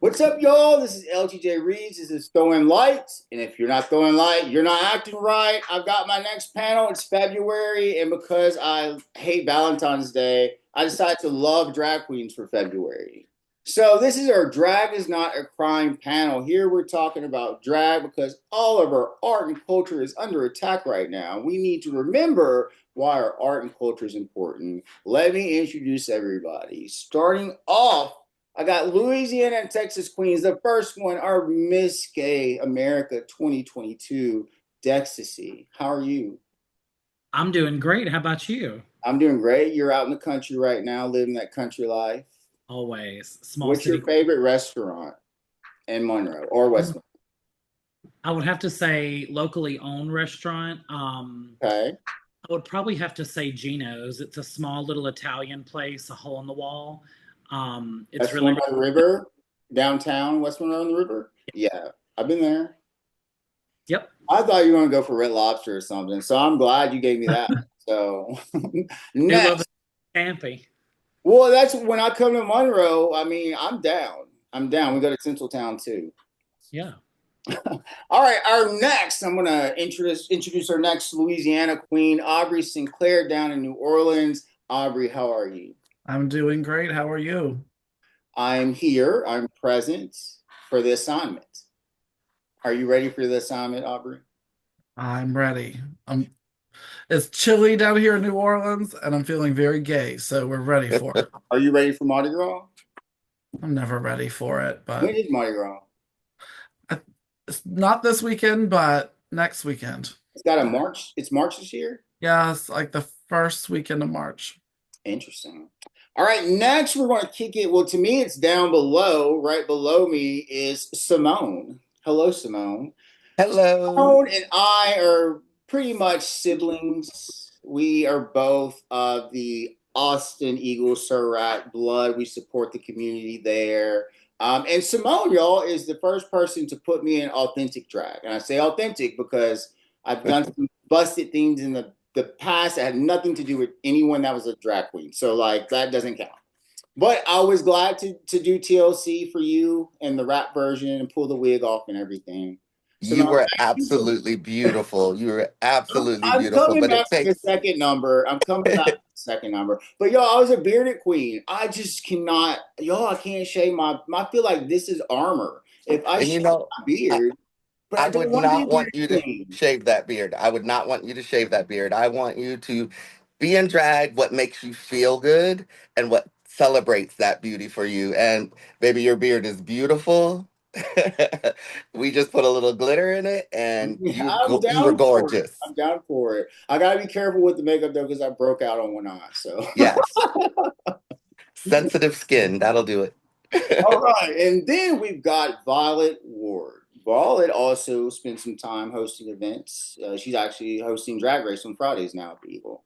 What's up, y'all? This is LTJ Reads. This is Throwing Light. And if you're not throwing light, you're not acting right. I've got my next panel. It's February. And because I hate Valentine's Day, I decided to love drag queens for February. So this is our Drag is Not a Crime panel. Here we're talking about drag because all of our art and culture is under attack right now. We need to remember why our art and culture is important. Let me introduce everybody. Starting off, I got Louisiana and Texas Queens. The first one, our Miss Gay America 2022, Dextaci. How are you? I'm doing great. How about you? I'm doing great. You're out in the country right now, living that country life. Always. Small What's your city. favorite restaurant in Monroe or West I would have to say locally owned restaurant. Monroe? Okay. I would probably have to say Gino's. It's a small little Italian place, a hole in the wall. It's West really, Monroe River, downtown West Monroe on the river? Yeah, I've been there. yep. I thought you were going to go for Red Lobster or something, so I'm glad you gave me that. So, Do love next. it. Campy. Well, that's when I come to Monroe. I mean, I'm down. I'm down. We go to Central Town too. Yeah. All right, our next, I'm gonna introduce our next Louisiana queen, Aubrey Synclaire, down in New Orleans. Aubrey, how are you? I'm doing great. How are you? I'm here. I'm present for the assignment. Are you ready for the assignment, Aubrey? I'm ready. It's chilly down here in New Orleans, and I'm feeling very gay, so we're ready for it. Are you ready for Mardi Gras? I'm never ready for it, When but is Mardi Gras? I, it's not this weekend, but next weekend. It's got a March. It's March this year. Yeah, it's like the first weekend of March. Interesting. All right, next we're going to kick it. Well, to me, it's down below. Right below me is Simone. Hello, Simone. Hello. Simone and I are pretty much siblings. We are both of the Austin Eagles Surratt blood. We support the community there. And Simone, y'all, is the first person to put me in authentic drag. And I say authentic because I've done some busted things in the past that had nothing to do with anyone that was a drag queen. So, like, that doesn't count. But I was glad to do TLC for you and the rap version and pull the wig off and everything. So You now were back to you. absolutely beautiful. You were absolutely I'm beautiful, coming but back it for the takes. second number. I'm coming back for the second number. But y'all, I was a bearded queen. I just cannot, y'all, I can't shave I feel like this is armor. If I And shave my I, beard, but I I don't would want to be a not want bearded you to queen. shave that beard. I would not want you to shave that beard. I want you to be in drag what makes you feel good and what celebrates that beauty for you. And baby, your beard is beautiful. We just put a little glitter in it, and I'm you were down for it. gorgeous. I'm down for it. I gotta be careful with the makeup though, because I broke out on one eye. So Yes, sensitive skin. That'll do all it. right, and then we've got Vylette Ward. Violet also spent some time hosting events. She's actually hosting Drag Race on Fridays now, people.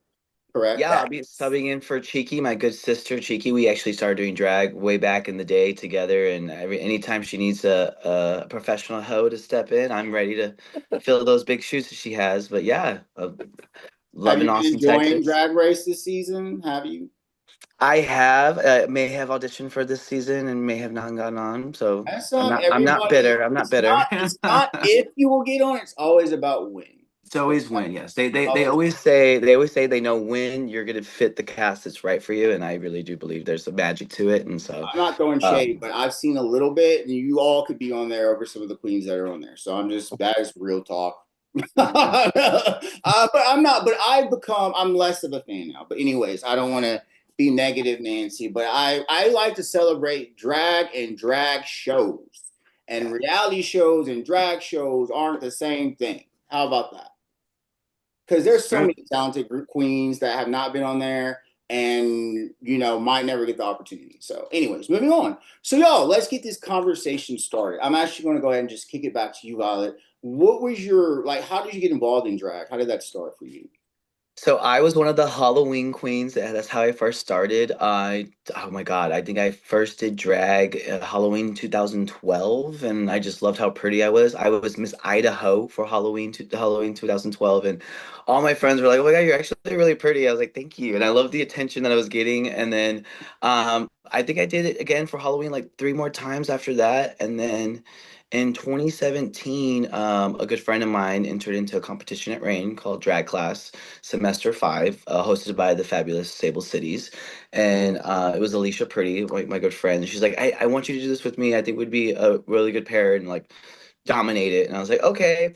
Correct? Yeah, I'll be subbing in for Cheeky, my good sister Cheeky. We actually started doing drag way back in the day together, and anytime she needs a professional hoe to step in, I'm ready to fill those big shoes that she has. But yeah, Have loving you been Austin, enjoying Texas. Drag Race this season? Have you? I may have auditioned for this season and may have not gotten on, so That's I'm not everybody. bitter. I'm not bitter. It's not if you will get on. It's always about when. It's always win, yes. Always. They always say they know when you're gonna fit the cast that's right for you, and I really do believe there's a magic to it. And so I'm not throwing shade, um but I've seen a little bit, and you all could be on there over some of the queens that are on there. So I'm just that is real talk. But I'm not. But I'm less of a fan now. But anyways, I don't want to be negative, Nancy. But I like to celebrate drag and drag shows, and Yeah. reality shows and drag shows aren't the same thing. How about that? Because there's so mm, many talented group queens that have not been on there and might never get the opportunity. So anyways, moving on. So y'all, let's get this conversation started. I'm actually going to go ahead and just kick it back to you, Violet. What was your like, how did you get involved in drag? How did that start for you? so I was one of the Halloween queens. That's how I first started. Oh my God, I think I first did drag Halloween 2012, and I just loved how pretty I was. I was Miss Idaho for Halloween 2012, and all my friends were like, "Oh my God, you're actually really pretty." I was like, "Thank you," and I loved the attention that I was getting. And then I think I did it again for Halloween like three more times after that. And then in 2017, a good friend of mine entered into a competition at Rain called Drag Class Semester 5, hosted by the fabulous Sable Cities. And it was Alicia Pretty, my good friend. She's like, I want you to do this with me. I think we'd be a really good pair and like dominate it. And I was like, okay.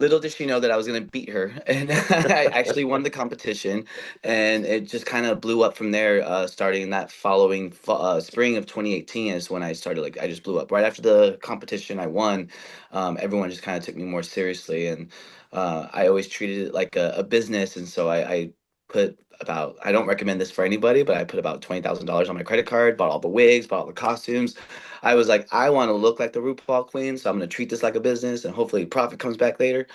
Little did she know that I was going to beat her, and I actually won the competition, and it just kind of blew up from there. Starting that following spring of 2018 is when I started. Like I just blew up right after the competition I won. Everyone just kind of took me more seriously, and I always treated it like a business, and so I put about I don't recommend this for anybody, but I put about $20,000 on my credit card, bought all the wigs, bought all the costumes. I was like, I want to look like the RuPaul queen, so I'm going to treat this like a business, and hopefully profit comes back later,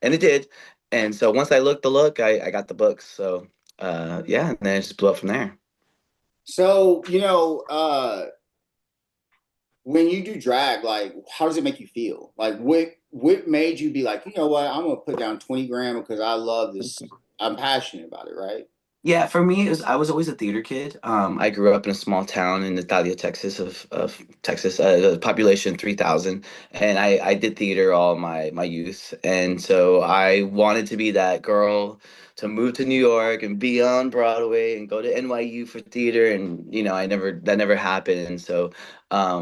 and it did. And so once I looked the look, I got the books. So yeah, and then it just blew up from there. So, when you do drag, like, how does it make you feel? Like, what made you be like, you know what, I'm gonna put down 20 grand because I love this. I'm passionate about it, right? Yeah, for me, I was always a theater kid. I grew up in a small town in Natalia, Texas, of Texas, the population 3,000, and I did theater all my youth, and so I wanted to be that girl to move to New York and be on Broadway and go to NYU for theater, and that never happened, and so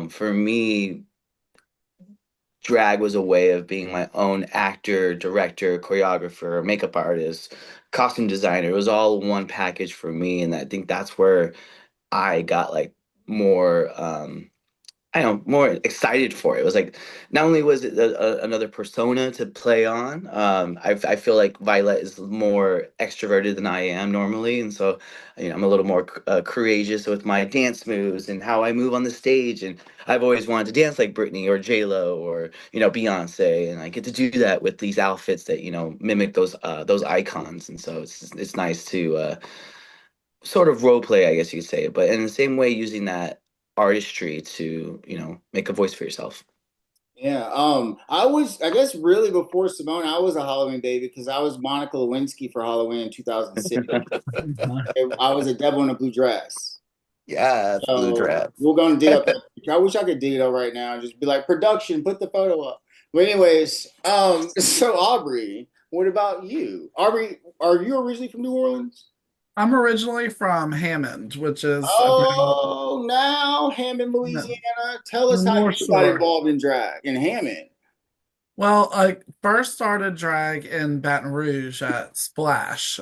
for me, drag was a way of being my own actor, director, choreographer, makeup artist, costume designer. It was all one package for me, and I think that's where I got like more I don't know, more excited for it. It was like not only was it another persona to play on, I feel like Vylette is more extroverted than I am normally, and so I'm a little more courageous with my dance moves and how I move on the stage. And I've always wanted to dance like Britney or J Lo or Beyonce, and I get to do that with these outfits that mimic those icons. And so it's nice to sort of role play, I guess you could say, but in the same way, using that artistry to, make a voice for yourself. Yeah. I guess really before Simone, I was a Halloween baby because I was Monica Lewinsky for Halloween in 2006. I was a devil in a blue dress. Yes, blue So dress. we're gonna dig up that picture. I wish I could dig it up right now and just be like, production, put the photo up. But anyways, so Aubrey, what about you? Aubrey, are you originally from New Orleans? I'm originally from Hammond, which is about Oh, now Hammond, no, Louisiana. Tell the us how North you got Shore. involved in drag in Hammond. Well, I first started drag in Baton Rouge at Splash.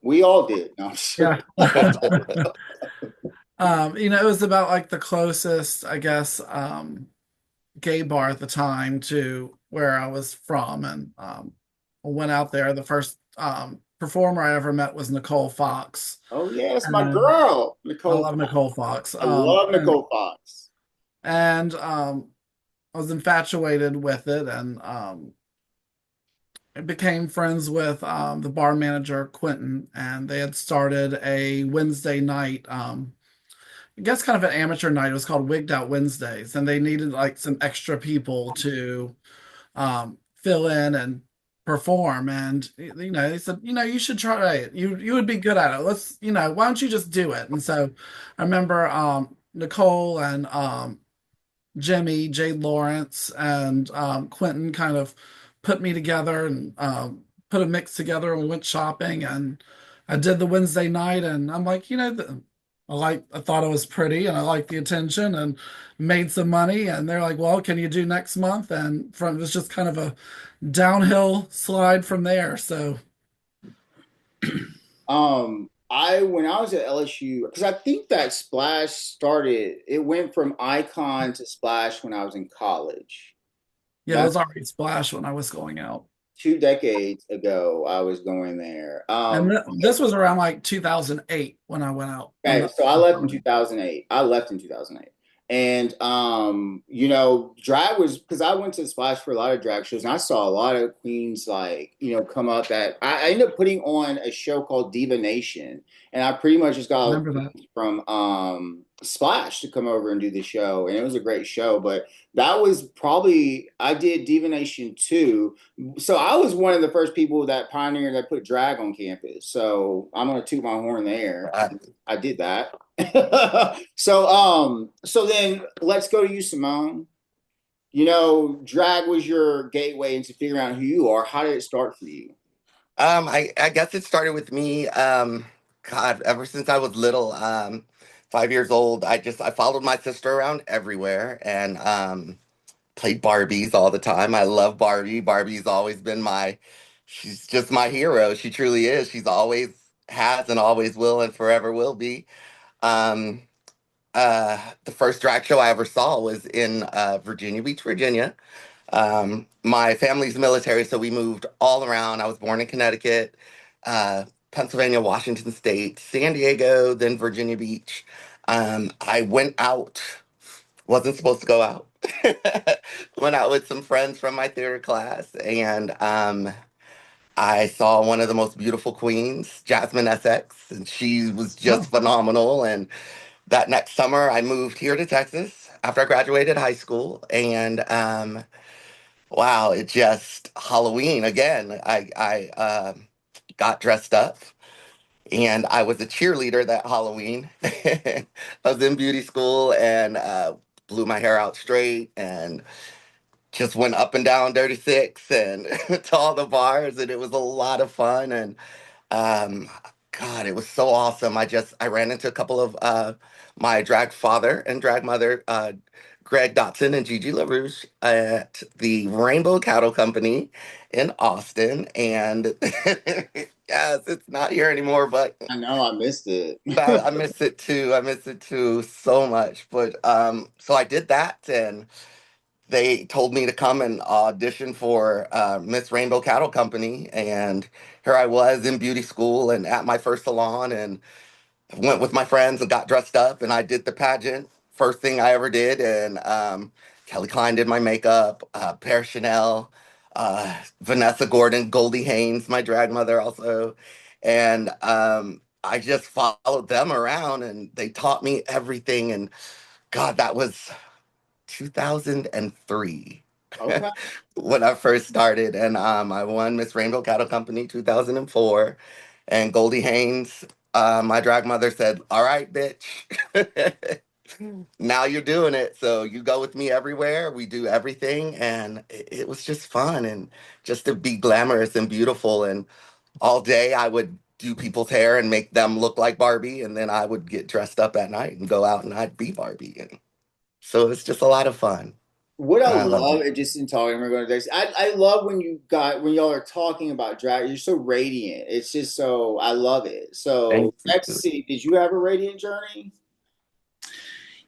We all did. No, I'm sure. Yeah. It was about like the closest, I guess, gay bar at the time to where I was from, and I went out there. The first performer I ever met was Nicole Fox, Oh yes, my and girl, I Nicole love Fox. Nicole Fox. I love Nicole Fox. And I was infatuated with it, and I became friends with the bar manager Quentin, and they had started a Wednesday night. I guess kind of an amateur night. It was called Wigged Out Wednesdays, and they needed like some extra people to fill in and perform. And they said, you should try it. You would be good at it. Let's, why don't you just do it? And so I remember Nicole and Jimmy, Jade Lawrence, and Quentin kind of put me together and put a mix together, and we went shopping, and I did the Wednesday night, and I'm like, I thought it was pretty, and I liked the attention, and made some money, and they're like, well, can you do next month? And from it was just kind of a downhill slide from there. So I when I was at LSU, because I think that Splash started, it went from Icon to Splash when I was in college. yeah, it That's was already Splash when I was going out. 2 decades ago. I was going there. And this was around like 2008 when I went out. Okay, so I left in 2008. I left in 2008. And drag was because I went to Splash for a lot of drag shows, and I saw a lot of queens like come up. That I ended up putting on a show called Diva Nation, and I pretty much just got Remember that? from Splash to come over and do the show, and it was a great show. But that was probably, I did Divination 2. So I was one of the first people that pioneered that put drag on campus. So I'm gonna toot my horn there. Uh, I did that. So then let's go to you, Simone. You know, drag was your gateway into figuring out who you are. How did it start for you? I guess it started with me. God, ever since I was little, 5 years old, I followed my sister around everywhere and played Barbies all the time. I love Barbie. Barbie's always been she's just my hero. She truly is. She's always has and always will and forever will be. Um, the first drag show I ever saw was in Virginia Beach, Virginia. My family's military, so we moved all around. I was born in Connecticut, Pennsylvania, Washington State, San Diego, then Virginia Beach. I went out, wasn't supposed to go out. Went out with some friends from my theater class, and I saw one of the most beautiful queens, Jasmine Essex, and she was just Oh, phenomenal. And that next summer, I moved here to Texas after I graduated high school, and wow, it just Halloween again. I got dressed up and I was a cheerleader that Halloween. I was in beauty school and blew my hair out straight and just went up and down Dirty Six and to all the bars, and it was a lot of fun. And um, God, it was so awesome. I ran into a couple of my drag father and drag mother, Greg Dotson and Gigi LaRouche at the Rainbow Cattle Company in Austin. And yes, it's not here anymore, but I know I missed it. I miss it too. I miss it too so much. But so I did that, and they told me to come and audition for Miss Rainbow Cattle Company, and here I was in beauty school and at my first salon, and went with my friends and got dressed up, and I did the pageant. First thing I ever did, and Kelly Klein did my makeup, Pear Chanel, Vanessa Gordon, Goldie Haynes, my drag mother also, and I just followed them around, and they taught me everything. And God, that was 2003 Okay. when I first started, and I won Miss Rainbow Cattle Company 2004, and Goldie Haynes, my drag mother said, "All right, bitch, now you're doing it. So you go with me everywhere. We do everything," and it was just fun, and just to be glamorous and beautiful, and all day I would do people's hair and make them look like Barbie, and then I would get dressed up at night and go out and I'd be Barbie, and so it's just a lot of fun. What I And I love love, it. it just in talking, we're going to Dex. I love when y'all are talking about drag. You're so radiant. It's just so I love it. So Thank you. Dextaci, did you have a radiant journey?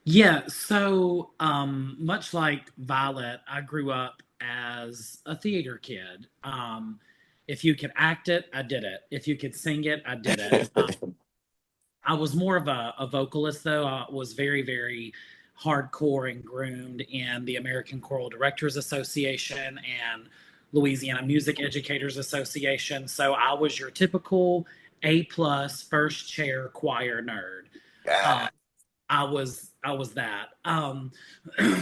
Yeah, so much like Violet, I grew up as a theater kid. If you could act it, I did it. If you could sing it, I did it. I was more of a vocalist, though. I was very, very hardcore and groomed in the American Choral Directors Association and Louisiana Music Educators Association. So I was your typical A plus first chair choir nerd. Yeah. Um, I was that.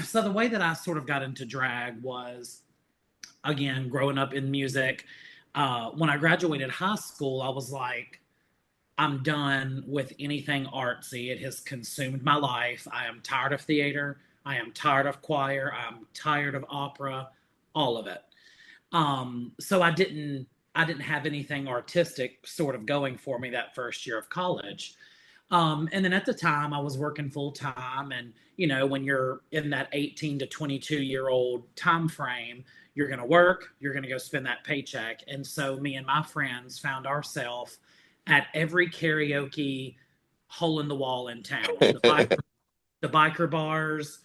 So the way that I sort of got into drag was, again, growing up in music. When I graduated high school, I was like, I'm done with anything artsy. It has consumed my life. I am tired of theater. I am tired of choir. I'm tired of opera, all of it. So I didn't have anything artistic sort of going for me that first year of college. And then at the time, I was working full time, and when you're in that 18 to 22-year-old time frame, you're going to work, you're going to go spend that paycheck. And so me and my friends found ourselves at every karaoke hole in the wall in town. The biker bars,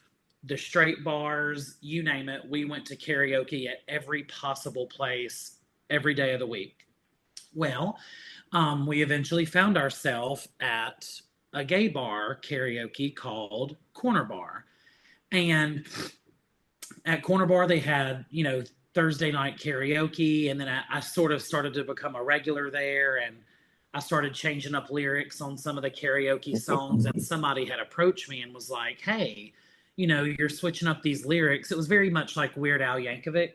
the straight bars, you name it. We went to karaoke at every possible place every day of the week. Well, we eventually found ourselves at a gay bar karaoke called Corner Bar. And at Corner Bar, they had, Thursday night karaoke. And then I sort of started to become a regular there. And I started changing up lyrics on some of the karaoke songs, and somebody had approached me and was like, "Hey, you're switching up these lyrics." It was very much like Weird Al Yankovic.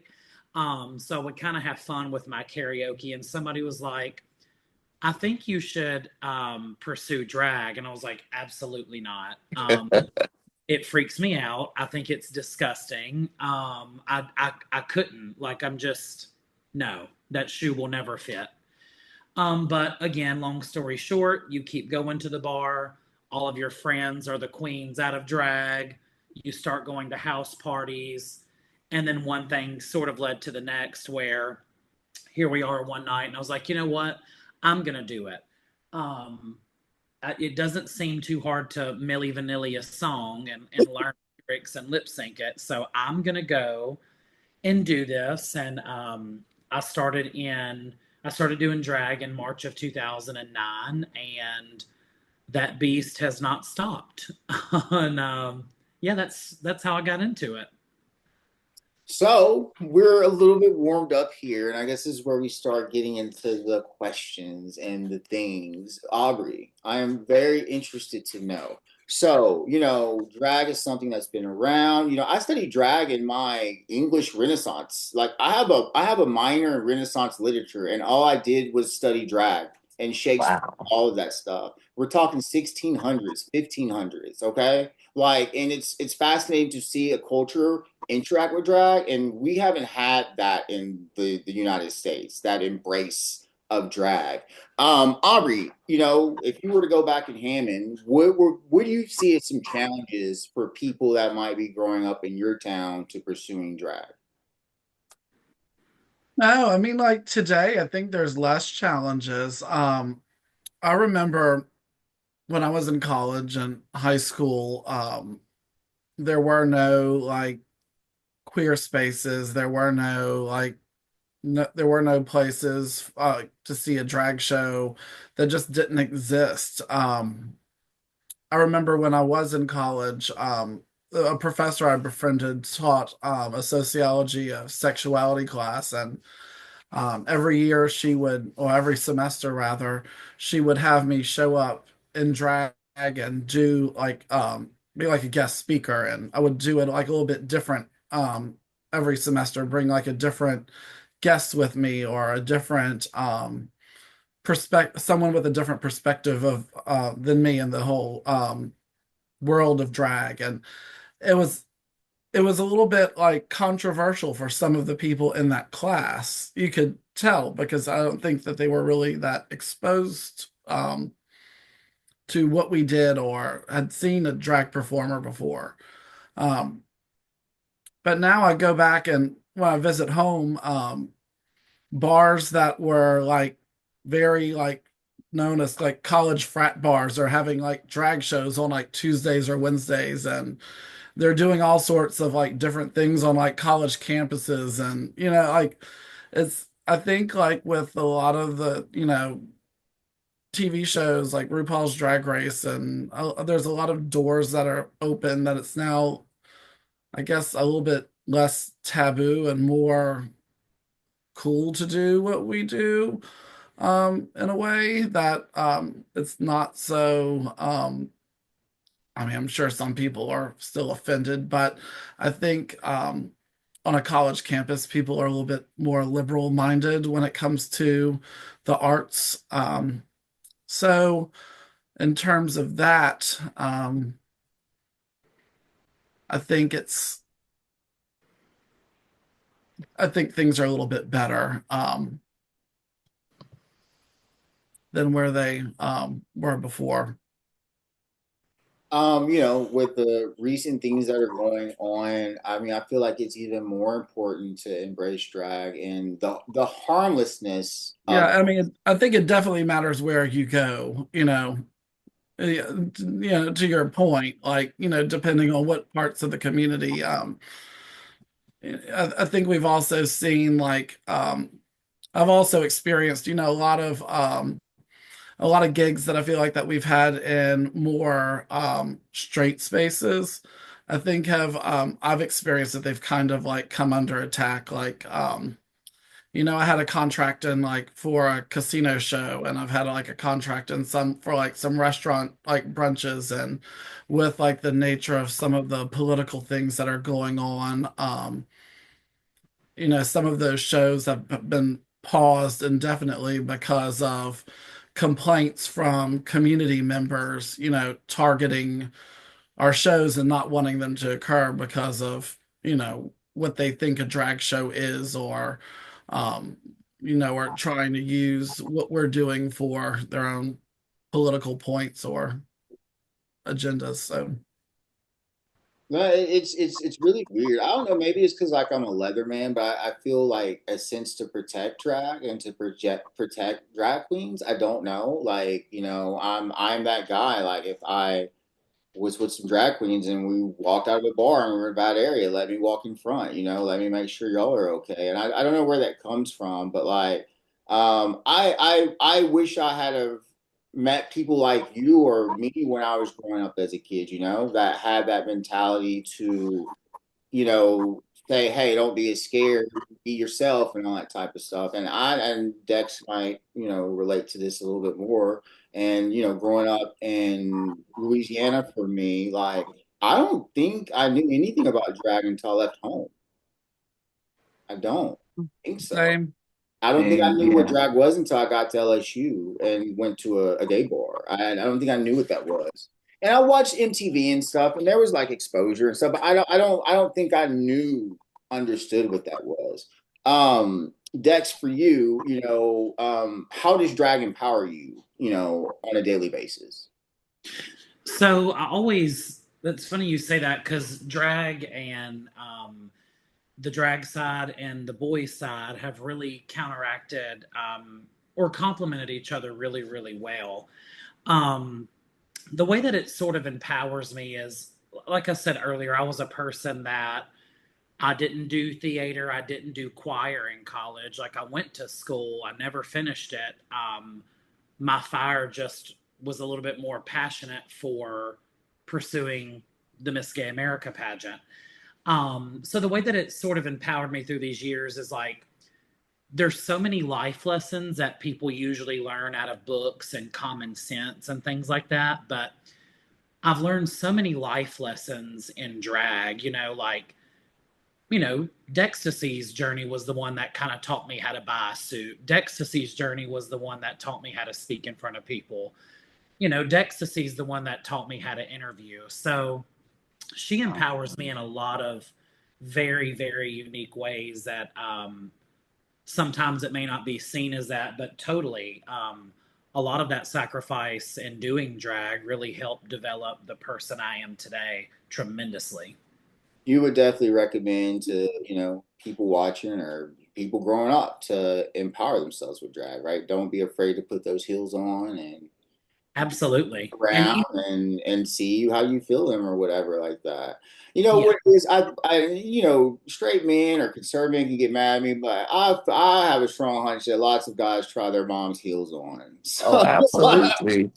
So I would kind of have fun with my karaoke, and somebody was like, "I think you should pursue drag," and I was like, "Absolutely not. It freaks me out. I think it's disgusting. I couldn't. Like, I'm just no. That shoe will never fit." But again, long story short, you keep going to the bar. All of your friends are the queens out of drag. You start going to house parties. And then one thing sort of led to the next, where here we are one night, and I was like, you know what? I'm going to do it. Um, it doesn't seem too hard to Milli Vanilli a song and learn lyrics and lip sync it. So I'm going to go and do this. And I started in I started doing drag in March of 2009, and that beast has not stopped. And yeah, that's how I got into it. So we're a little bit warmed up here, and I guess this is where we start getting into the questions and the things. Aubrey, I am very interested to know. So, drag is something that's been around. I studied drag in my English Renaissance. Like I have a minor in Renaissance literature, and all I did was study drag and Shakespeare, Wow. all of that stuff. We're talking 1600s, 1500s, okay? Like, and it's fascinating to see a culture interact with drag, and we haven't had that in the United States, that embrace of drag. Aubrey, if you were to go back in Hammond, what do you see as some challenges for people that might be growing up in your town to pursuing drag? No, I mean, like today, I think there's less challenges. I remember when I was in college and high school, there were no like queer spaces. There were no like no, there were no places to see a drag show that just didn't exist. I remember when I was in college, a professor I befriended taught a sociology of sexuality class, and every year she would, or every semester rather, she would have me show up in drag and do like be like a guest speaker, and I would do it like a little bit different every semester, bring like a different guest with me or a different perspective, someone with a different perspective of than me in the whole world of drag. And it was it was a little bit like controversial for some of the people in that class. You could tell because I don't think that they were really that exposed to what we did or had seen a drag performer before. Um, but now I go back and when I visit home, bars that were like very like known as like college frat bars are having like drag shows on like Tuesdays or Wednesdays, and they're doing all sorts of like different things on like college campuses. And like it's I think like with a lot of the TV shows like RuPaul's Drag Race, and there's a lot of doors that are open, that it's now I guess a little bit less taboo and more cool to do what we do, in a way that it's not so I mean, I'm sure some people are still offended, but I think on a college campus, people are a little bit more liberal minded when it comes to the arts. So, in terms of that, I think I think things are a little bit better than where they were before. With the recent things that are going on, I mean, I feel like it's even more important to embrace drag and the harmlessness Yeah, of I mean, I think it definitely matters where you go. Yeah, to your point, like, depending on what parts of the community, I think we've also seen like, I've also experienced, a lot of gigs that I feel like that we've had in more straight spaces. I think have I've experienced that they've kind of like come under attack, like I had a contract in like for a casino show, and I've had like a contract in some for like some restaurant like brunches, and with like the nature of some of the political things that are going on, some of those shows have been paused indefinitely because of complaints from community members, targeting our shows and not wanting them to occur because of, what they think a drag show is, or, um, are trying to use what we're doing for their own political points or agendas. So, No, it's really weird. I don't know. Maybe it's because like I'm a leather man, but I feel like a sense to protect drag and to protect drag queens. I don't know. Like I'm that guy. Like if I was with some drag queens and we walked out of a bar and we were in a bad area, let me walk in front. Let me make sure y'all are okay. And I don't know where that comes from, but like I wish I had have met people like you or me when I was growing up as a kid, that had that mentality to, say, hey, don't be scared, be yourself and all that type of stuff. And Dex might, relate to this a little bit more. And, growing up in Louisiana for me, like I don't think I knew anything about drag until I left home. I don't think so. same. I don't think I Same, knew what yeah. drag was until I got to LSU and went to a gay bar. I don't think I knew what that was. And I watched MTV and stuff, and there was like exposure and stuff, but I don't think I understood what that was. Dex, for you, how does drag empower you, on a daily basis? So that's funny you say that because drag and the drag side and the boys side have really counteracted or complemented each other really, really well. Um, the way that it sort of empowers me is, like I said earlier, I was a person that I didn't do theater, I didn't do choir in college. Like I went to school, I never finished it. My fire just was a little bit more passionate for pursuing the Miss Gay America pageant. So the way that it sort of empowered me through these years is like there's so many life lessons that people usually learn out of books and common sense and things like that. But I've learned so many life lessons in drag, like, Dextaci's journey was the one that kind of taught me how to buy a suit. Dextaci's journey was the one that taught me how to speak in front of people. Dextaci's the one that taught me how to interview. So she empowers me in a lot of very, very unique ways that sometimes it may not be seen as that, but totally. A lot of that sacrifice in doing drag really helped develop the person I am today tremendously. You would definitely recommend to, people watching or people growing up to empower themselves with drag, right? Don't be afraid to put those heels on and Absolutely. And around and see how you feel them or whatever like that. yeah, What it is, straight men or conservative men can get mad at me, but I have a strong hunch that lots of guys try their mom's heels on. Oh, So absolutely.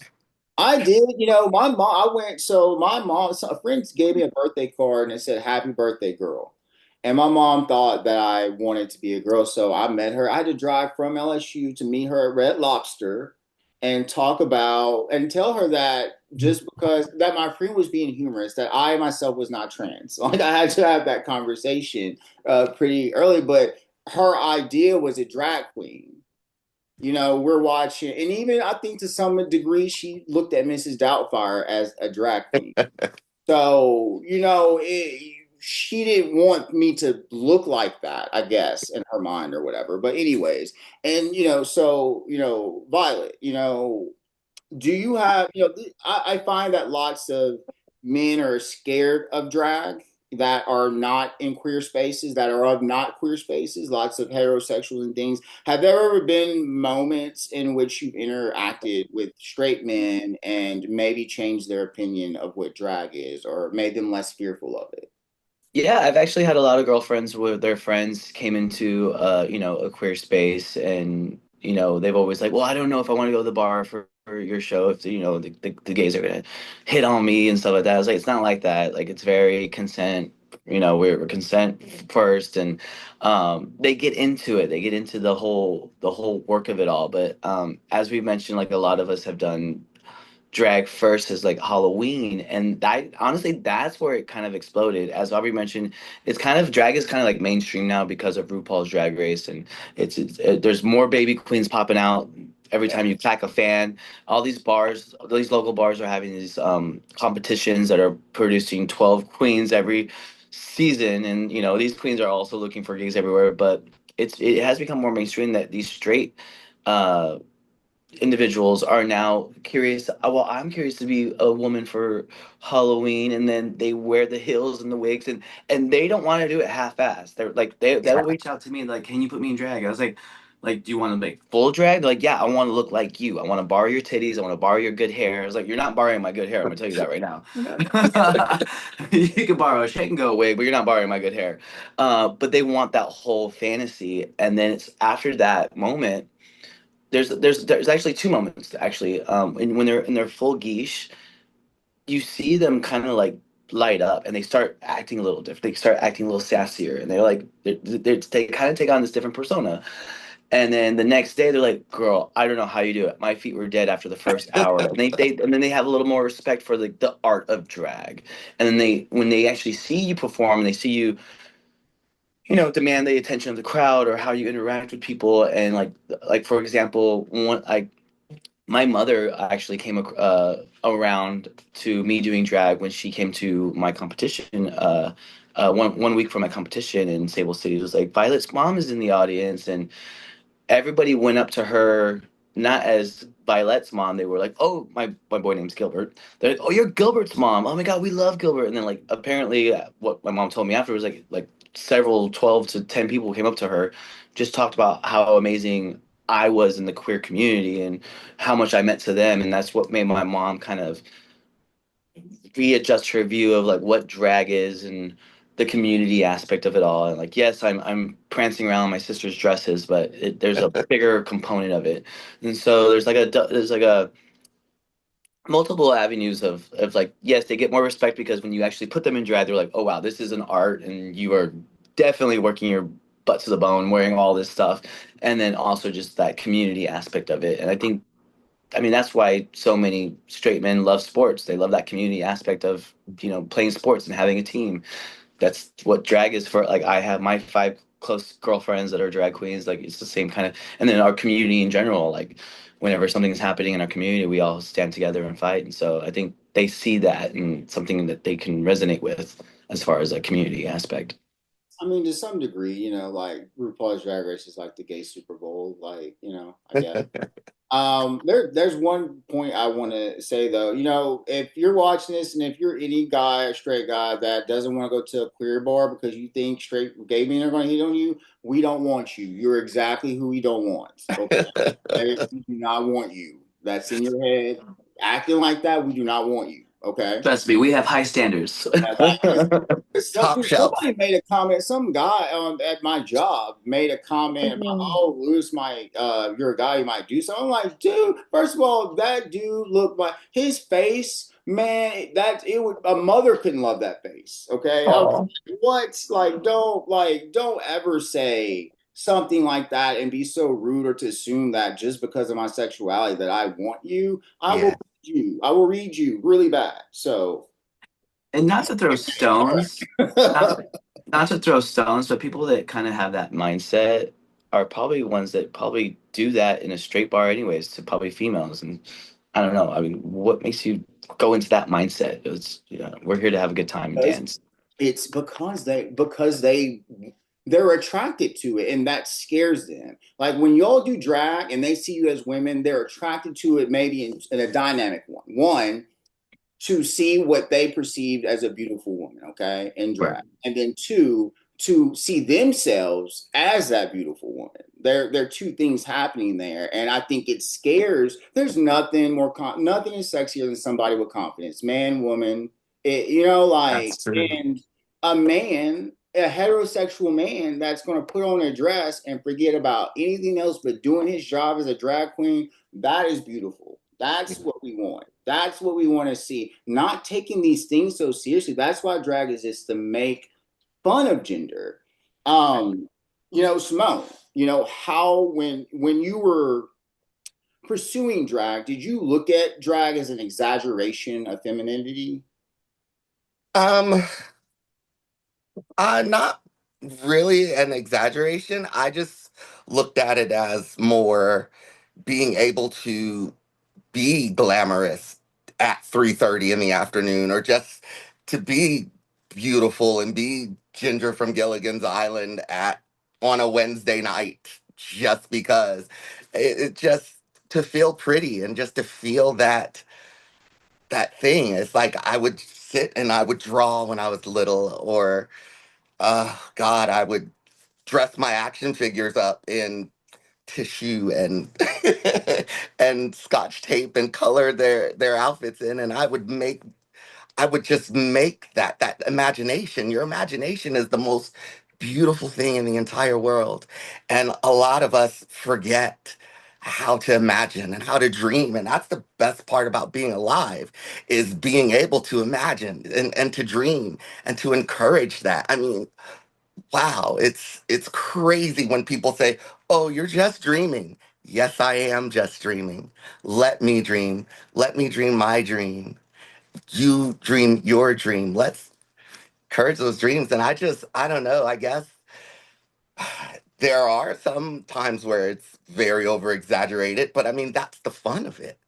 I did, my mom, my mom, so a friend gave me a birthday card and it said, Happy birthday, girl. And my mom thought that I wanted to be a girl. So I met her. I had to drive from LSU to meet her at Red Lobster and talk about and tell her that just because that my friend was being humorous, that I myself was not trans. Like I had to have that conversation pretty early, but her idea was a drag queen. We're watching, and even I think to some degree, she looked at Mrs. Doubtfire as a drag queen. So, she didn't want me to look like that, I guess, in her mind or whatever. But, anyways, and, Violet, do you have, I find that lots of men are scared of drag that are not in queer spaces, that are of not queer spaces, lots of heterosexuals and things. Have there ever been moments in which you've interacted with straight men and maybe changed their opinion of what drag is or made them less fearful of it? Yeah, I've actually had a lot of girlfriends where their friends came into a queer space, and they've always like, well, I don't know if I want to go to the bar for your show if the gays are gonna hit on me and stuff like that. I was like, it's not like that. Like it's very consent we're consent first, and they get into it. They get into the whole work of it all. But as we mentioned, like a lot of us have done drag first as like Halloween, and that honestly that's where it kind of exploded. As Aubrey mentioned, it's kind of drag is kind of like mainstream now because of RuPaul's Drag Race, and there's more baby queens popping out every time you clack a fan. All these local bars are having these competitions that are producing 12 queens every season, and these queens are also looking for gigs everywhere. But it has become more mainstream that these straight uh individuals are now curious. Well, I'm curious to be a woman for Halloween, and then they wear the heels and the wigs, and they don't want to do it half-assed. They're like they'll reach out to me and like, can you put me in drag? I was like, do you want to make full drag? They're like, yeah, I want to look like you. I want to borrow your titties. I want to borrow your good hair. I was like, you're not borrowing my good hair. I'm gonna tell you that right now. You can borrow a shake and go wig, but you're not borrowing my good hair. But they want that whole fantasy, and then it's after that moment there's actually two moments actually when they're in their full geesh, you see them kind of like light up and they start acting a little different. They start acting a little sassier, and they kind of take on this different persona. And then the next day they're like, girl, I don't know how you do it, my feet were dead after the first hour. And then they have a little more respect for like the art of drag. And then when they actually see you perform and they see you demand the attention of the crowd or how you interact with people. And like for example, one like my mother actually came around to me doing drag when she came to my competition. One week for my competition in Sable City, it was like Violette's mom is in the audience, and everybody went up to her not as Violette's mom. They were like, "Oh, my boy name's Gilbert." They're like, "Oh, you're Gilbert's mom. Oh my God, we love Gilbert." And then like apparently, what my mom told me after was like several 12 to 10 people came up to her, just talked about how amazing I was in the queer community and how much I meant to them, and that's what made my mom kind of readjust her view of like what drag is and the community aspect of it all. And like, yes, I'm prancing around in my sister's dresses, but there's a bigger component of it. And so there's like a multiple avenues of like, yes, they get more respect because when you actually put them in drag, they're like, oh wow, this is an art, and you are definitely working your butt to the bone, wearing all this stuff. And then also just that community aspect of it. And I mean, that's why so many straight men love sports. They love that community aspect of, playing sports and having a team. That's what drag is for. Like, I have my 5 close girlfriends that are drag queens. Like, it's the same kind of, and then our community in general, like, whenever something is happening in our community, we all stand together and fight. And so I think they see that and something that they can resonate with as far as a community aspect. I mean, to some degree, like RuPaul's Drag Race is like the gay Super Bowl, like, I guess. There's one point I want to say though. If you're watching this and if you're any guy, a straight guy that doesn't want to go to a queer bar because you think straight gay men are going to hit on you, we don't want you. You're exactly who we don't want. Okay, we do not want you. That's in your head. Acting like that, we do not want you. Okay. Trust me, we have high standards. Top shelf. Somebody made a comment. Some guy at my job made a comment about, "Oh, Louis might, you're a guy, you might do something." I'm like, dude. First of all, that dude looked like his face, man. That it would a mother couldn't love that face. Okay, I was like, what? Don't ever say something like that and be so rude or to assume that just because of my sexuality that I want you. I will read you really bad. So. And not to throw stones, not, not to throw stones, but people that kind of have that mindset are probably ones that probably do that in a straight bar anyways to probably females. And I don't know. I mean, what makes you go into that mindset? It's, we're here to have a good time and dance. It's they're attracted to it and that scares them. Like when y'all do drag and they see you as women, they're attracted to it maybe in a dynamic one. One, to see what they perceived as a beautiful woman, okay, in drag. Right. And then two, to see themselves as that beautiful woman. There are two things happening there. And I think it scares, there's nothing is sexier than somebody with confidence, man, woman, That's true. and a heterosexual man that's going to put on a dress and forget about anything else but doing his job as a drag queen, that is beautiful. That's what we want. That's what we want to see. Not taking these things so seriously. That's why drag exists, to make fun of gender. Um, Simone, how when you were pursuing drag, did you look at drag as an exaggeration of femininity? Um, not really an exaggeration. I just looked at it as more being able to be glamorous at 3:30 in the afternoon, or just to be beautiful and be Ginger from Gilligan's Island at on a Wednesday night, just because it just to feel pretty and just to feel that thing. It's like I would sit and I would draw when I was little, or God, I would dress my action figures up in tissue and and scotch tape and color their outfits in, and I would just make that imagination. Your imagination is the most beautiful thing in the entire world, and a lot of us forget how to imagine and how to dream. And that's the best part about being alive, is being able to imagine and to dream and to encourage that. I mean, wow, it's crazy when people say, "Oh, you're just dreaming." Yes, I am just dreaming. Let me dream. Let me dream my dream. You dream your dream. Let's encourage those dreams. And I don't know, I guess there are some times where it's very over exaggerated, but I mean, that's the fun of it.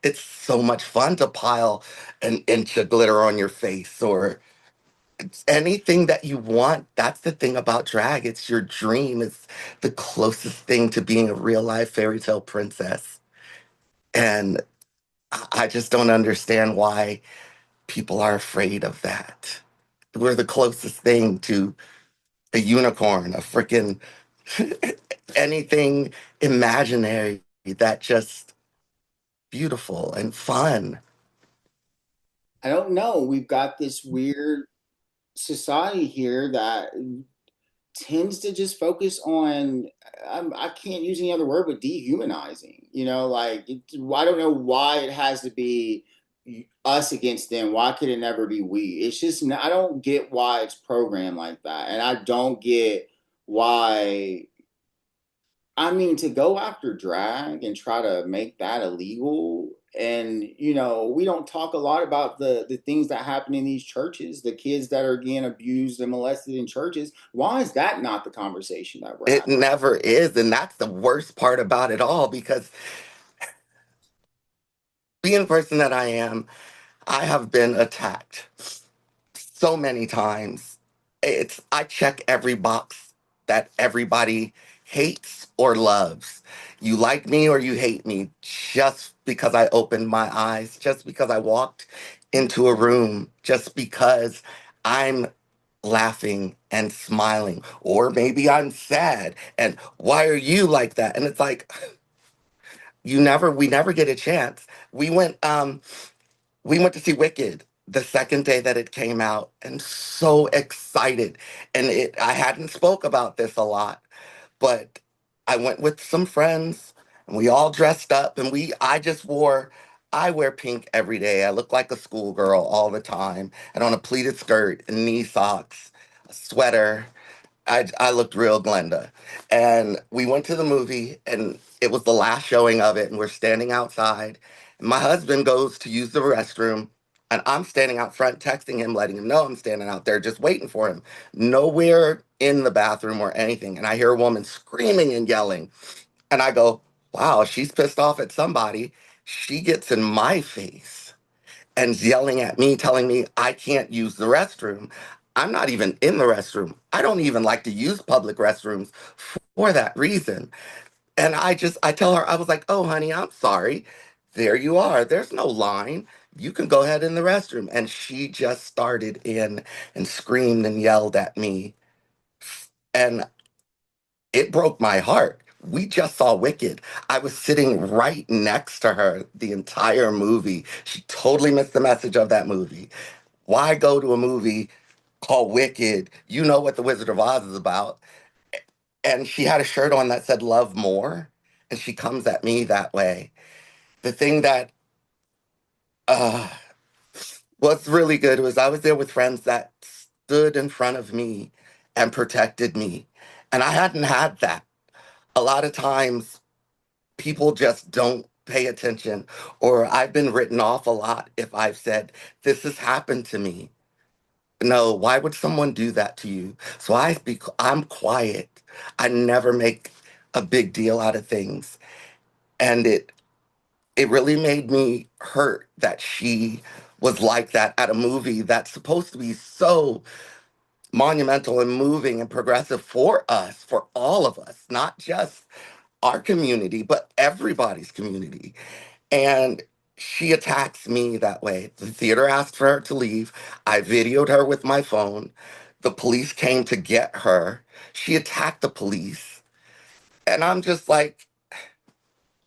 It's so much fun to pile an inch of glitter on your face, or anything that you want. That's the thing about drag. It's your dream. It's the closest thing to being a real life fairy tale princess. And I just don't understand why people are afraid of that. We're the closest thing to a unicorn, a freaking anything imaginary that just beautiful and fun. I don't know. We've got this weird society here that tends to just focus on, I can't use any other word but dehumanizing. I don't know why it has to be us against them. Why could it never be we? It's just, I don't get why it's programmed like that, and I don't get why. I mean, to go after drag and try to make that illegal. And, we don't talk a lot about the things that happen in these churches, the kids that are getting abused and molested in churches. Why is that not the conversation that we're It having? never is. And that's the worst part about it all, because being the person that I am, I have been attacked so many times. I check every box that everybody hates or loves. You like me or you hate me, just because I opened my eyes, just because I walked into a room, just because I'm laughing and smiling, or maybe I'm sad. And why are you like that? And it's like, we never get a chance. We went to see Wicked the second day that it came out, and so excited. And I hadn't spoke about this a lot, but I went with some friends, and we all dressed up, and I wear pink every day. I look like a schoolgirl all the time. And on a pleated skirt and knee socks, a sweater. I looked real Glenda. And we went to the movie, and it was the last showing of it, and we're standing outside. And my husband goes to use the restroom, and I'm standing out front texting him, letting him know I'm standing out there just waiting for him. Nowhere in the bathroom or anything. And I hear a woman screaming and yelling. And I go, wow, she's pissed off at somebody. She gets in my face and yelling at me, telling me I can't use the restroom. I'm not even in the restroom. I don't even like to use public restrooms for that reason. And I tell her, I was like, oh, honey, I'm sorry. There you are. There's no line. You can go ahead in the restroom. And she just started in and screamed and yelled at me. And it broke my heart. We just saw Wicked. I was sitting right next to her the entire movie. She totally missed the message of that movie. Why go to a movie called Wicked? You know what The Wizard of Oz is about. And she had a shirt on that said love more. And she comes at me that way. The thing that uh, was really good was I was there with friends that stood in front of me and protected me. And I hadn't had that. A lot of times people just don't pay attention, or I've been written off a lot if I've said, this has happened to me. No, why would someone do that to you? So I'm quiet. I never make a big deal out of things. And it really made me hurt that she was like that at a movie that's supposed to be so monumental and moving and progressive for us, for all of us, not just our community, but everybody's community. And she attacks me that way. The theater asked for her to leave. I videoed her with my phone. The police came to get her. She attacked the police. And I'm just like,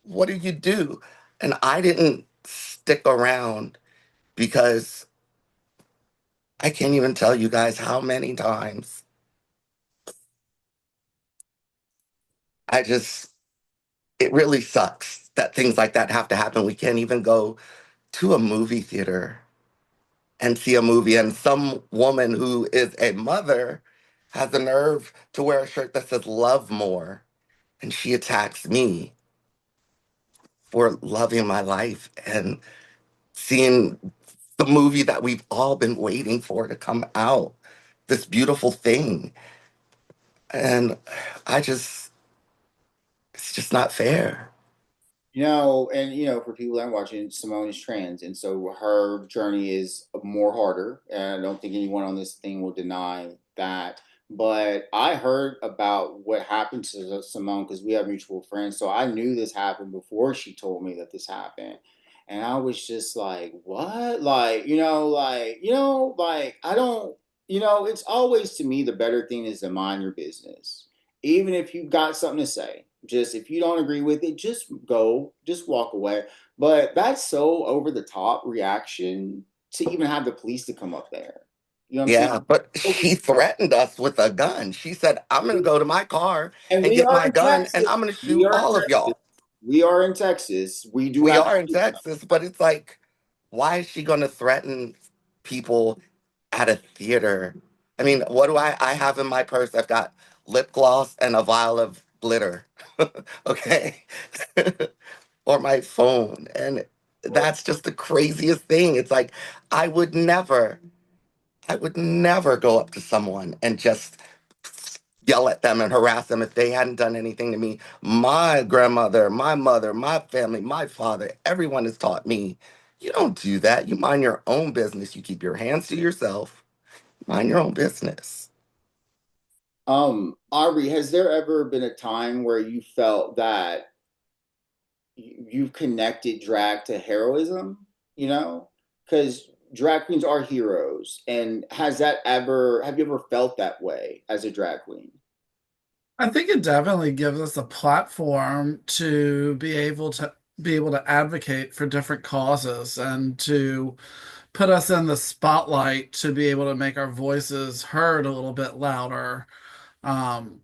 what did you do? And I didn't stick around because I can't even tell you guys how many times I just, it really sucks that things like that have to happen. We can't even go to a movie theater and see a movie, and some woman who is a mother has the nerve to wear a shirt that says love more, and she attacks me for loving my life and seeing the movie that we've all been waiting for to come out, this beautiful thing. And I just, it's just not fair. For people that aren't watching, Simone is trans, and so her journey is more harder. And I don't think anyone on this thing will deny that. But I heard about what happened to Simone because we have mutual friends. So I knew this happened before she told me that this happened. And I was just like, what? I don't, it's always to me the better thing is to mind your business. Even if you got something to say, just if you don't agree with it, just walk away. But that's so over the top reaction to even have the police to come up there. You know what I'm saying? Yeah, but she threatened us with a gun. She said, I'm going to go to my car And and we get are my in gun and Texas. I'm going to We shoot are in all of Texas. y'all. We are in Texas. We do We have. are in Texas, but it's like, why is she going to threaten people at a theater? I mean, what do I have in my purse? I've got lip gloss and a vial of glitter. Okay. Or my phone. And that's just the craziest thing. It's like, I would never, I would never go up to someone and just yell at them and harass them if they hadn't done anything to me. My grandmother, my mother, my family, my father, everyone has taught me, you don't do that. You mind your own business. You keep your hands to yourself. Mind your own business. Aubrey, has there ever been a time where you felt that you've connected drag to heroism? Because drag queens are heroes, and have you ever felt that way as a drag queen? I think it definitely gives us a platform to be able to advocate for different causes and to put us in the spotlight to be able to make our voices heard a little bit louder. Um,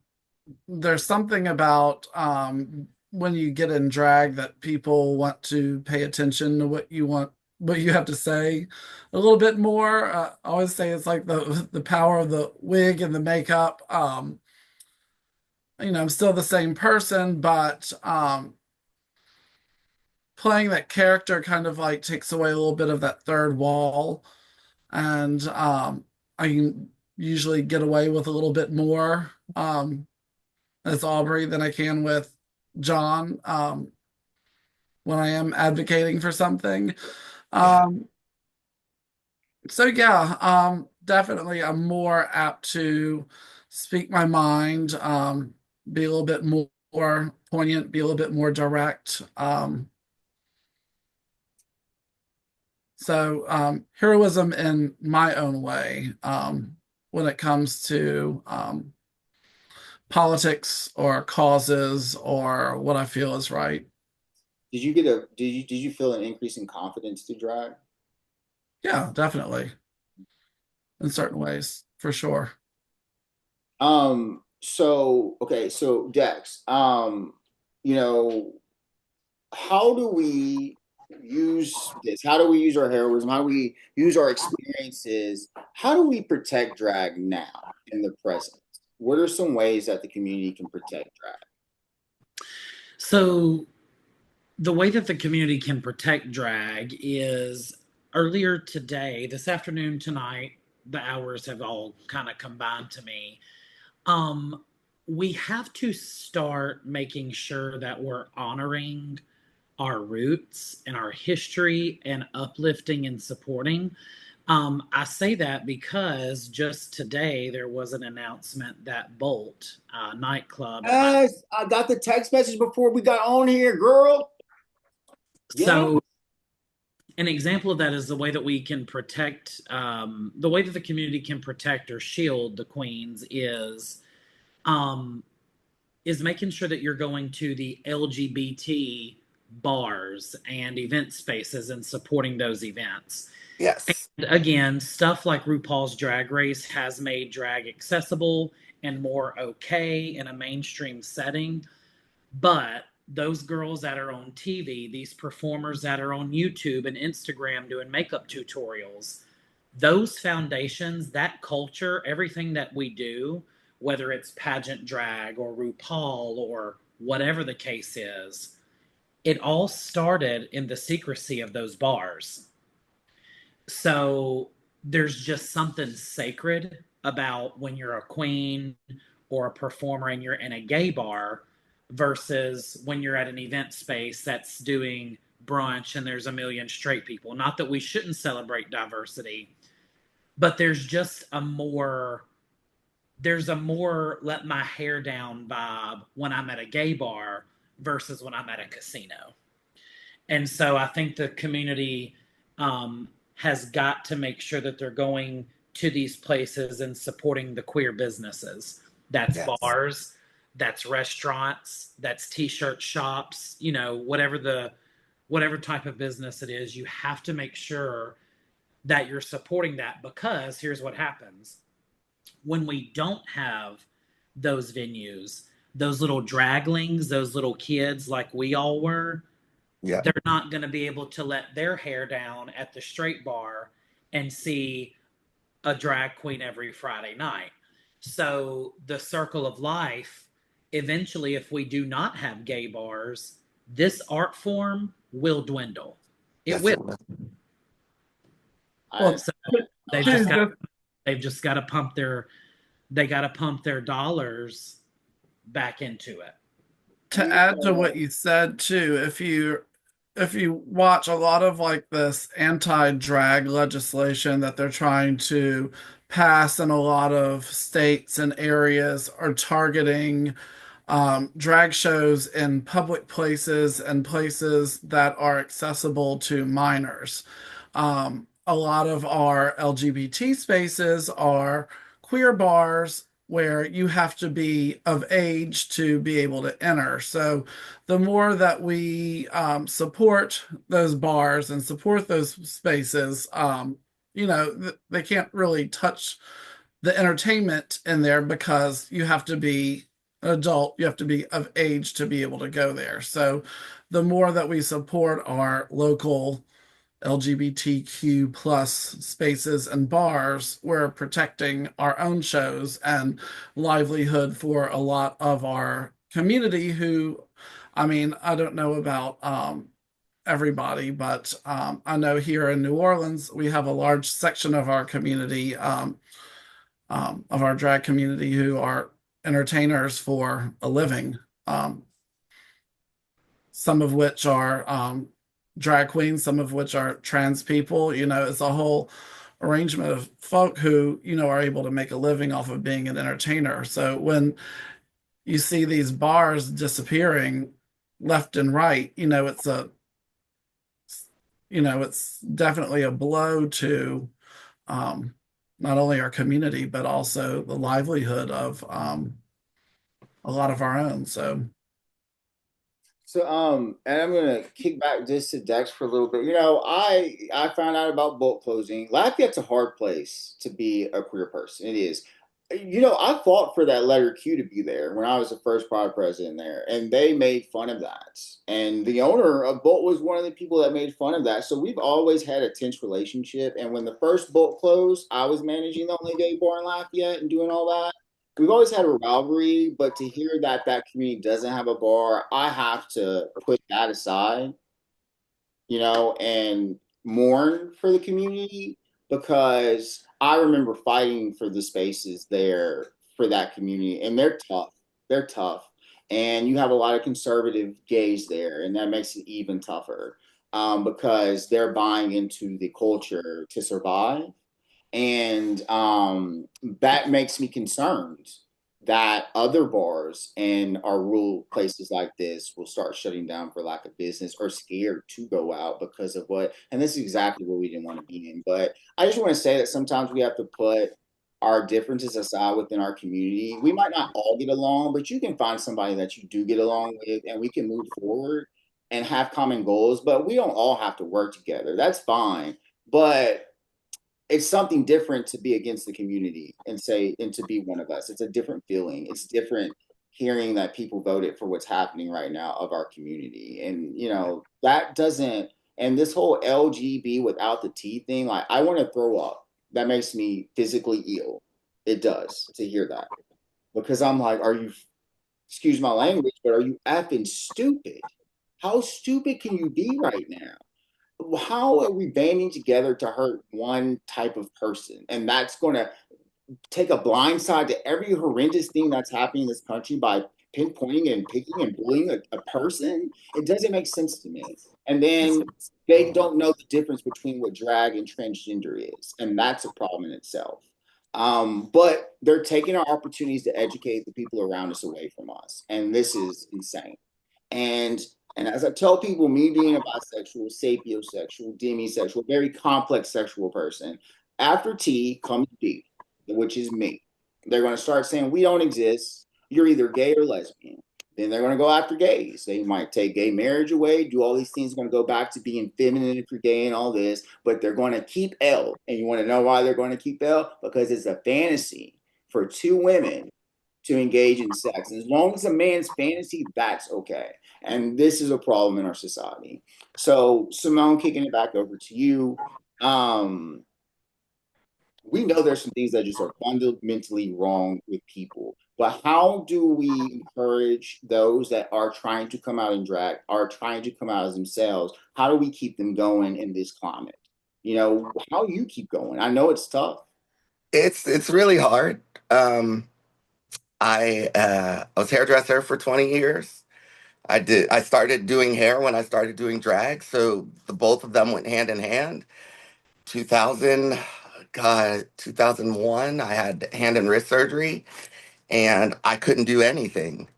there's something about when you get in drag that people want to pay attention to what you have to say a little bit more. I always say it's like the power of the wig and the makeup. I'm still the same person, but playing that character kind of like takes away a little bit of that third wall, and I can usually get away with a little bit more as Aubrey than I can with John when I am advocating for something. Yeah. Um, so yeah, definitely I'm more apt to speak my mind, be a little bit more poignant, be a little bit more direct. So heroism in my own way, when it comes to politics or causes or what I feel is right. Did you feel an increase in confidence to drag? Yeah, definitely. In certain ways, for sure. So Dex, you know, how do we use this? How do we use our heroism? How do we use our experiences? How do we protect drag now in the present? what are some ways that the community can protect drag? So the way that the community can protect drag is earlier today, this afternoon, tonight, the hours have all kind of combined to me. We have to start making sure that we're honoring our roots and our history and uplifting and supporting. I say that because just today there was an announcement that Bolt nightclub. Yes, I got the text message before we got on here, girl. So, an example of that is the way that we can protect, the way that the community can protect or shield the queens is making sure that you're going to the LGBT bars and event spaces and supporting those events. Yes. And again, stuff like RuPaul's Drag Race has made drag accessible and more okay in a mainstream setting. But those girls that are on TV, these performers that are on YouTube and Instagram doing makeup tutorials, those foundations, that culture, everything that we do, whether it's pageant drag or RuPaul or whatever the case is, it all started in the secrecy of those bars. So there's just something sacred about when you're a queen or a performer and you're in a gay bar versus when you're at an event space that's doing brunch and there's a million straight people. Not that we shouldn't celebrate diversity, but there's just there's a more let my hair down vibe when I'm at a gay bar versus when I'm at a casino. And so I think the community has got to make sure that they're going to these places and supporting the queer businesses. That's Yes. bars, that's restaurants, that's t-shirt shops, whatever type of business it is, you have to make sure that you're supporting that, because here's what happens. When we don't have those venues, those little draglings, those little kids like we all were, Yeah. they're not going to be able to let their hair down at the straight bar and see a drag queen every Friday night. So the circle of life, eventually, if we do not have gay bars, this art form will dwindle. It Yes, will. Well, So they've just got to pump their dollars back into it. to add to what you said too, if you watch a lot of like this anti-drag legislation that they're trying to pass in a lot of states and areas are targeting drag shows in public places and places that are accessible to minors. A lot of our LGBT spaces are queer bars where you have to be of age to be able to enter. So the more that we support those bars and support those spaces, they can't really touch the entertainment in there because you have to be an adult, you have to be of age to be able to go there. So the more that we support our local LGBTQ plus spaces and bars, we're protecting our own shows and livelihood for a lot of our community who, I mean, I don't know about everybody, but I know here in New Orleans, we have a large section of our community, of our drag community, who are entertainers for a living, some of which are drag queens, some of which are trans people. It's a whole arrangement of folk who, are able to make a living off of being an entertainer. So when you see these bars disappearing left and right, it's definitely a blow to not only our community, but also the livelihood of a lot of our own. So And I'm gonna kick back just to Dex for a little bit. I found out about boat closing. Lafayette's a hard place to be a queer person. It is. I fought for that letter Q to be there when I was the first pride president there, and they made fun of that. And the owner of Bolt was one of the people that made fun of that. So we've always had a tense relationship. And when the first Bolt closed, I was managing the only gay bar in Lafayette and doing all that. we've always had a rivalry, but to hear that that community doesn't have a bar, I have to put that aside, and mourn for the community because I remember fighting for the spaces there for that community, and they're tough. They're tough, and you have a lot of conservative gays there, and that makes it even tougher because they're buying into the culture to survive, and that makes me concerned that other bars in our rural places like this will start shutting down for lack of business or scared to go out because of what, and this is exactly what we didn't want to be in. But I just want to say that sometimes we have to put our differences aside within our community. We might not all get along, but you can find somebody that you do get along with and we can move forward and have common goals, but we don't all have to work together. That's fine. But it's something different to be against the community and say and to be one of us. It's a different feeling. It's different hearing that people voted for what's happening right now of our community. And that doesn't, and this whole LGB without the T thing, like I want to throw up. That makes me physically ill. It does to hear that. Because I'm like, are you, excuse my language, but are you effing stupid? How stupid can you be right now? How are we banding together to hurt one type of person? And that's going to take a blind side to every horrendous thing that's happening in this country by pinpointing and picking and bullying a person. It doesn't make sense to me. And then they don't know the difference between what drag and transgender is. And that's a problem in itself. But they're taking our opportunities to educate the people around us away from us. And this is insane. And and as I tell people, me being a bisexual, sapiosexual, demisexual, very complex sexual person, after T comes B, which is me. They're going to start saying we don't exist. You're either gay or lesbian. Then they're going to go after gays. They might take gay marriage away, do all these things. Going to go back to being feminine if you're gay and all this, but they're going to keep L. And you want to know why they're going to keep L? Because it's a fantasy for two women to engage in sex. And as long as a man's fantasy, that's okay. And this is a problem in our society. So, Simone, kicking it back over to you. Um, we know there's some things that just are fundamentally wrong with people. But how do we encourage those that are trying to come out in drag, are trying to come out as themselves? How do we keep them going in this climate? How you keep going? I know it's tough. It's really hard. I was hairdresser for 20 years. I started doing hair when I started doing drag, so the both of them went hand in hand. 2000, God, 2001, I had hand and wrist surgery, and I couldn't do anything.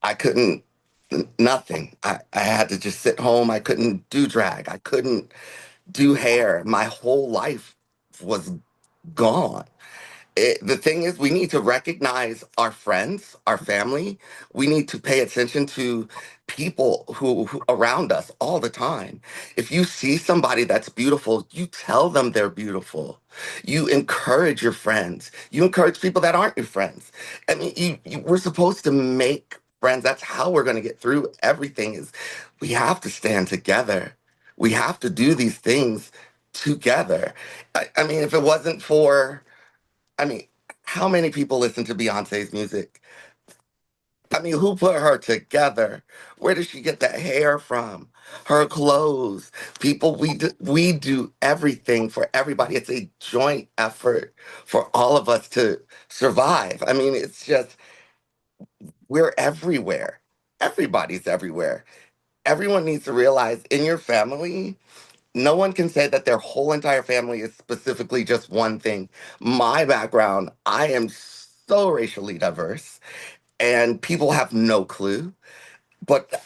I couldn't, nothing. I had to just sit home. I couldn't do drag. I couldn't do hair. My whole life was gone. The thing is, we need to recognize our friends, our family. We need to pay attention to people who around us all the time. If you see somebody that's beautiful, you tell them they're beautiful. You encourage your friends. You encourage people that aren't your friends. I mean, we're supposed to make friends. That's how we're going to get through everything. Is we have to stand together. We have to do these things together. I mean, if it wasn't for I mean, how many people listen to Beyonce's music? I mean, who put her together? Where did she get that hair from? Her clothes. People, we do everything for everybody. It's a joint effort for all of us to survive. I mean, it's just, we're everywhere. Everybody's everywhere. Everyone needs to realize in your family, no one can say that their whole entire family is specifically just one thing. My background, I am so racially diverse, and people have no clue. But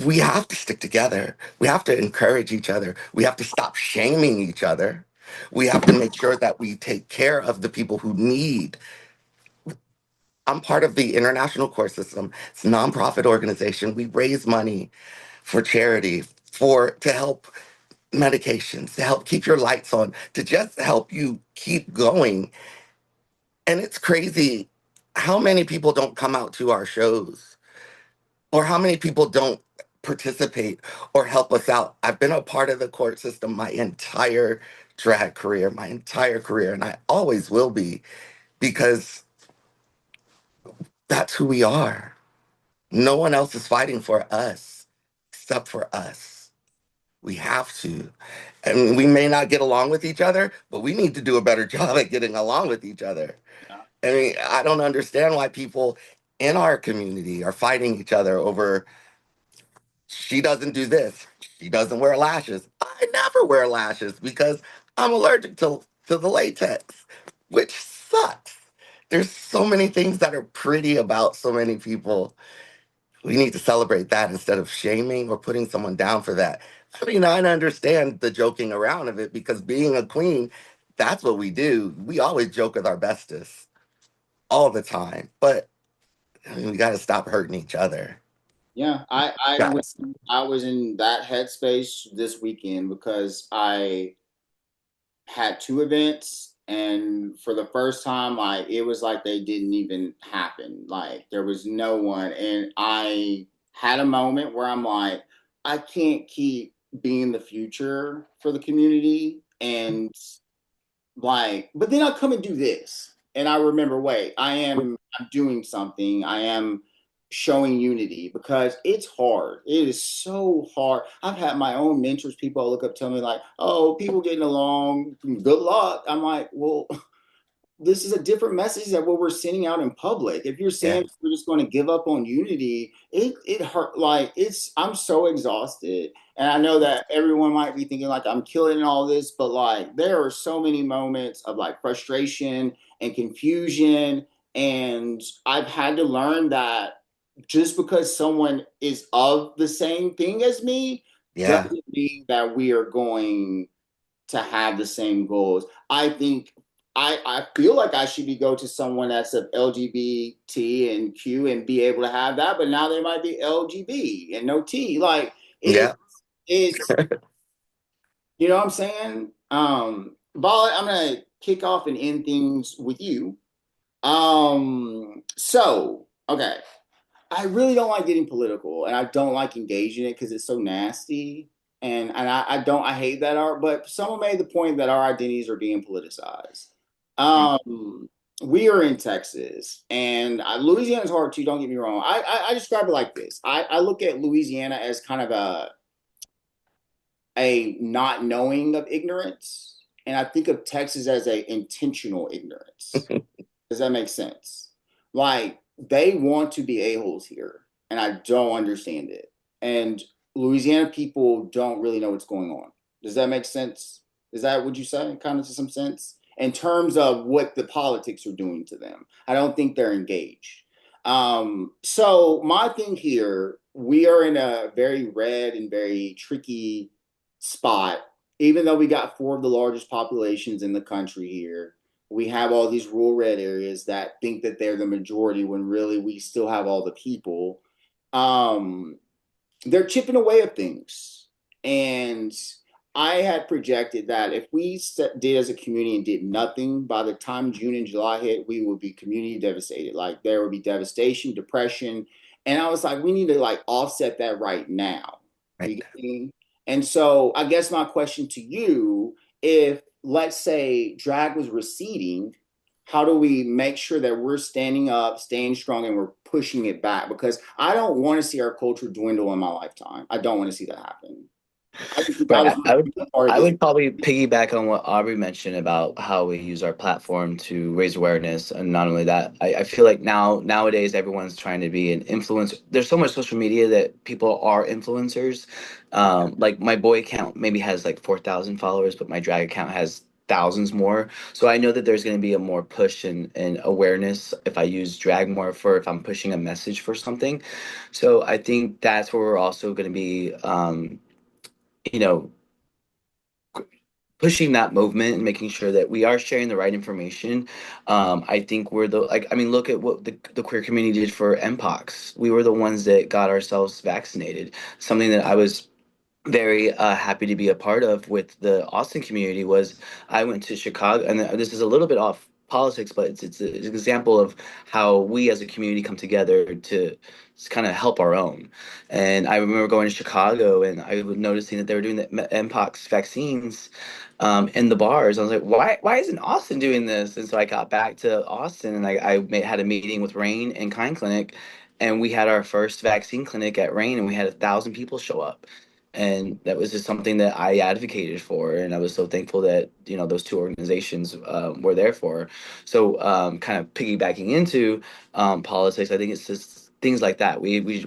we have to stick together. We have to encourage each other. We have to stop shaming each other. We have to make sure that we take care of the people who need. I'm part of the International Court System. It's a nonprofit organization. We raise money for charity, for to help medications, to help keep your lights on, to just help you keep going. And it's crazy how many people don't come out to our shows or how many people don't participate or help us out. I've been a part of the court system my entire drag career, my entire career, and I always will be because that's who we are. No one else is fighting for us except for us. We have to. And we may not get along with each other, but we need to do a better job at getting along with each other. Yeah. I mean, I don't understand why people in our community are fighting each other over she doesn't do this. She doesn't wear lashes. I never wear lashes because I'm allergic to the latex, which sucks. There's so many things that are pretty about so many people. We need to celebrate that instead of shaming or putting someone down for that. I mean, I understand the joking around of it because being a queen, that's what we do. We always joke with our bestest all the time. But I mean, we got to stop hurting each other. Yeah, I Got was to. I was in that headspace this weekend because I had two events, and for the first time, like it was like they didn't even happen. Like there was no one, and I had a moment where I'm like, I can't keep being the future for the community, and like, but then I'll come and do this. And I remember, wait, I'm doing something. I am showing unity because it's hard. It is so hard. I've had my own mentors, people I look up tell me like, oh, people getting along, good luck. I'm like, well, this is a different message than what we're sending out in public. If you're Yeah. saying we're just going to give up on unity, it hurt. Like I'm so exhausted, and I know that everyone might be thinking like I'm killing all this, but like there are so many moments of like frustration and confusion, and I've had to learn that just because someone is of the same thing as me Yeah. doesn't mean that we are going to have the same goals. I think I feel like I should be go to someone that's of LGBT and Q and be able to have that, but now they might be LGB and no T. Like Yeah. it's you know what I'm saying? Violet, I'm gonna kick off and end things with you. So okay. I really don't like getting political, and I don't like engaging it because it's so nasty. And I hate that art. But someone made the point that our identities are being politicized. We are in Texas, and Louisiana's hard too. Don't get me wrong. I describe it like this. I look at Louisiana as kind of a not knowing of ignorance, and I think of Texas as a intentional ignorance. Does that make sense? Like they want to be a-holes here, and I don't understand it. And Louisiana people don't really know what's going on. Does that make sense? Is that what you say? Kind of to some sense? In terms of what the politics are doing to them. I don't think they're engaged. So my thing here, we are in a very red and very tricky spot, even though we got four of the largest populations in the country here. We have all these rural red areas that think that they're the majority when really we still have all the people. Um, they're chipping away at things. And I had projected that if we did as a community and did nothing, by the time June and July hit, we would be community devastated. Like there would be devastation, depression. And I was like, we need to like offset that right now. You Right. get me? And so I guess my question to you, if let's say drag was receding, how do we make sure that we're standing up, staying strong, and we're pushing it back? Because I don't want to see our culture dwindle in my lifetime. I don't want to see that happen. I think that Right. was part of I this. would probably piggyback on what Aubrey mentioned about how we use our platform to raise awareness. And not only that, I feel like nowadays everyone's trying to be an influencer. There's so much social media that people are influencers. Like my boy account maybe has like 4,000 followers, but my drag account has thousands more. So I know that there's going to be a more push and awareness if I use drag more for if I'm pushing a message for something. So I think that's where we're also going to be, you know, pushing that movement and making sure that we are sharing the right information. I think we're the like I mean, look at what the queer community did for Mpox. We were the ones that got ourselves vaccinated. Something that I was very happy to be a part of with the Austin community was I went to Chicago, and this is a little bit off politics, but it's an example of how we as a community come together to kind of help our own. And I remember going to Chicago and I was noticing that they were doing the Mpox vaccines in the bars. I was like, why isn't Austin doing this? And so I got back to Austin and had a meeting with Rain and Kind Clinic, and we had our first vaccine clinic at Rain, and we had 1,000 people show up. And that was just something that I advocated for, and I was so thankful that those two organizations were there for. So kind of piggybacking into politics, I think it's just things like that. We